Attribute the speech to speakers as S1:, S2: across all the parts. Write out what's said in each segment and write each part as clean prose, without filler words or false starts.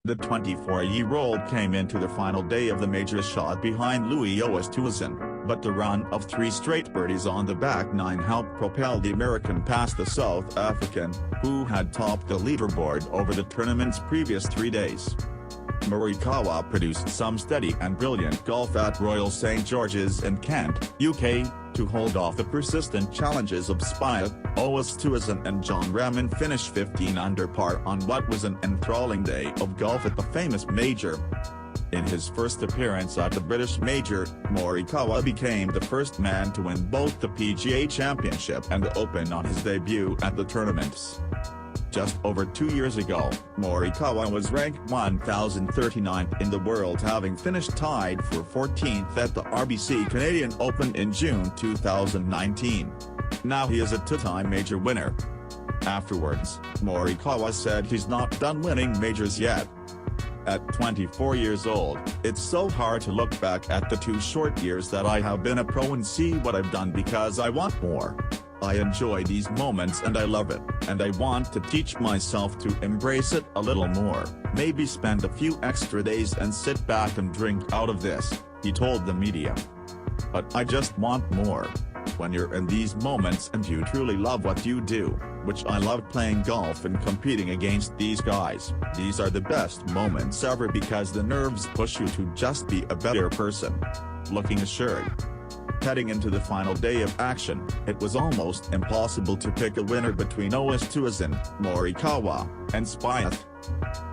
S1: The 24-year-old came into the final day of the major shot behind Louis Oosthuizen, but the run of 3 straight birdies on the back nine helped propel the American past the South African, who had topped the leaderboard over the tournament's previous 3 days. Morikawa produced some steady and brilliant golf at Royal St George's in Kent, UK, to hold off the persistent challenges of Spieth, Oosthuizen and Jon Rahm, finished 15 under par on what was an enthralling day of golf at the famous major. In his first appearance at the British major, Morikawa became the first man to win both the PGA Championship and the Open on his debut at the tournaments. Just over 2 years ago, Morikawa was ranked 1039th in the world, having finished tied for 14th at the RBC Canadian Open in June 2019. Now he is a two-time major winner. Afterwards, Morikawa said he's not done winning majors yet. At 24 years old, it's so hard to look back at the 2 short years that I have been a pro and see what I've done because I want more. I enjoy these moments and I love it, and I want to teach myself to embrace it a little more, maybe spend a few extra days and sit back and drink out of this, he told the media. But I just want more. When you're in these moments and you truly love what you do, which I loved playing golf and competing against these guys, these are the best moments ever because the nerves push you to just be a better person. Looking assured. Heading into the final day of action, it was almost impossible to pick a winner between Oosthuizen, Morikawa, and Spieth.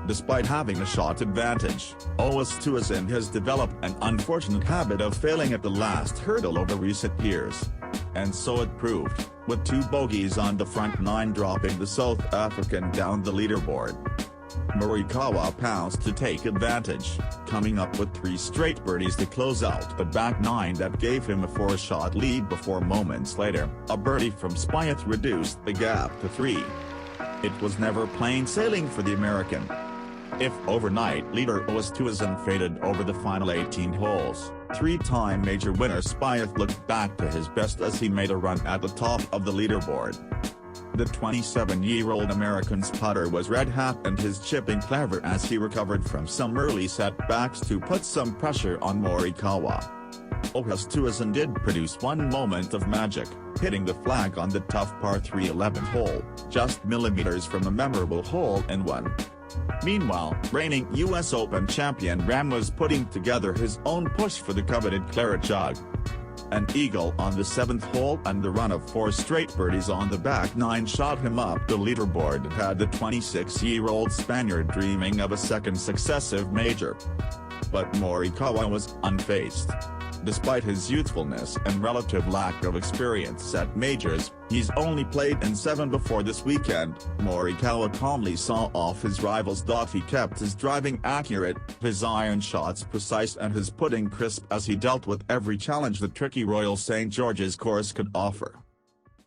S1: Despite having a shot advantage, Oosthuizen has developed an unfortunate habit of failing at the last hurdle over recent years. And so it proved, with 2 bogeys on the front nine dropping the South African down the leaderboard. Morikawa pounced to take advantage, coming up with 3 straight birdies to close out the back nine that gave him a 4-shot lead before moments later, a birdie from Spieth reduced the gap to 3. It was never plain sailing for the American. If overnight leader Oosthuizen faded over the final 18 holes, 3-time major winner Spieth looked back to his best as he made a run at the top of the leaderboard. The 27-year-old American's putter was red hot and his chipping clever as he recovered from some early setbacks to put some pressure on Morikawa. Oosthuizen did produce one moment of magic, hitting the flag on the tough par 3 11th hole, just millimeters from a memorable hole-in-one. Meanwhile, reigning U.S. Open champion Rahm was putting together his own push for the coveted claret jug. An eagle on the 7th hole and the run of 4 straight birdies on the back nine shot him up the leaderboard and had the 26-year-old Spaniard dreaming of a second successive major. But Morikawa was unfazed. Despite his youthfulness and relative lack of experience at majors, he's only played in 7 before this weekend. Morikawa calmly saw off his rivals. He kept his driving accurate, his iron shots precise and his putting crisp as he dealt with every challenge the tricky Royal St George's course could offer.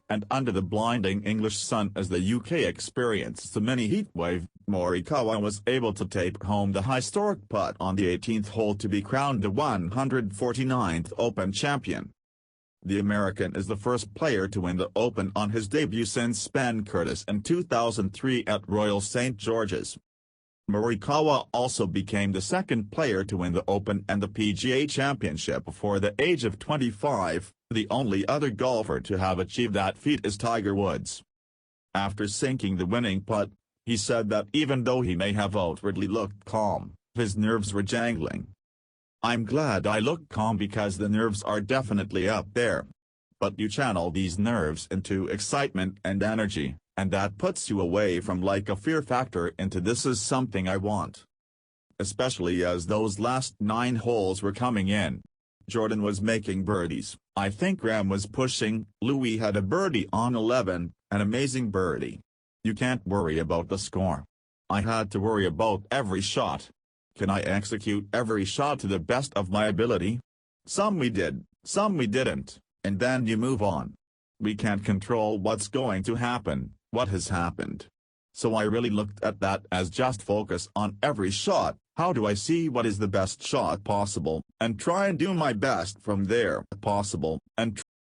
S1: And under the blinding English sun as the UK experienced a mini heatwave, Morikawa was able to take home the historic putt on the 18th hole to be crowned the 149th Open champion. The American is the first player to win the Open on his debut since Ben Curtis in 2003 at Royal St George's. Morikawa also became the second player to win the Open and the PGA Championship before the age of 25, the only other golfer to have achieved that feat is Tiger Woods. After sinking the winning putt, he said that even though he may have outwardly looked calm, his nerves were jangling. "I'm glad I look calm because the nerves are definitely up there. But you channel these nerves into excitement and energy, and that puts you away from like a fear factor into this is something I want." Especially as those last 9 holes were coming in. Jordan was making birdies, I think Rahm was pushing, Louis had a birdie on 11, an amazing birdie. You can't worry about the score. I had to worry about every shot. Can I execute every shot to the best of my ability? Some we did, some we didn't, and then you move on. We can't control what's going to happen, what has happened. So I really looked at that as just focus on every shot, how do I see what is the best shot possible, and try and do my best from there possible, and